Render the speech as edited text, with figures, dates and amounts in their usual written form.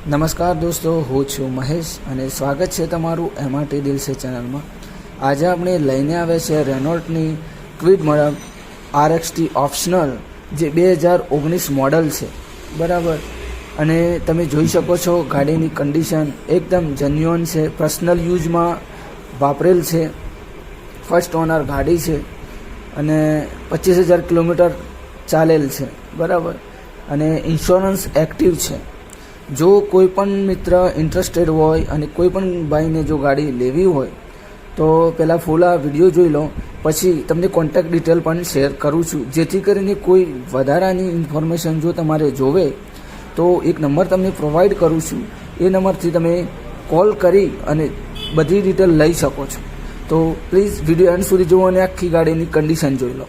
નમસ્કાર દોસ્તો, હું છું મહેશ અને સ્વાગત છે તમારું એમઆરટી દિલ સે ચેનલમાં. આજે આપણે લઈને આવે છે રેનોલ્ટની ક્વિડ RXT ઓપ્શનલ જે 2019 મોડલ છે, બરાબર. અને તમે જોઈ શકો છો ગાડીની કન્ડિશન એકદમ જેન્યુઅન છે, પર્સનલ યુઝમાં વાપરેલ છે, ફર્સ્ટ ઓનર ગાડી છે અને 25,000 કિલોમીટર ચાલેલ છે, બરાબર. અને ઇન્સ્યોરન્સ એક્ટિવ છે. જો કોઈ પણ મિત્ર ઇન્ટરેસ્ટેડ હોય અને કોઈ પણ ભાઈને જો ગાડી લેવી હોય તો પહેલાં ફૂલ આ વિડીયો જોઈ લો, પછી તમને કોન્ટેક્ટ ડિટેલ પણ શેર કરું છું, જેથી કરીને કોઈ વધારાની ઇન્ફોર્મેશન જો તમારે જોવે તો એક નંબર તમને પ્રોવાઈડ કરું છું. એ નંબરથી તમે કોલ કરી અને બધી ડિટેલ લઈ શકો છો. તો પ્લીઝ વિડીયો એન્ડ સુધી જુઓ અને આખી ગાડીની કન્ડિશન જોઈ લો.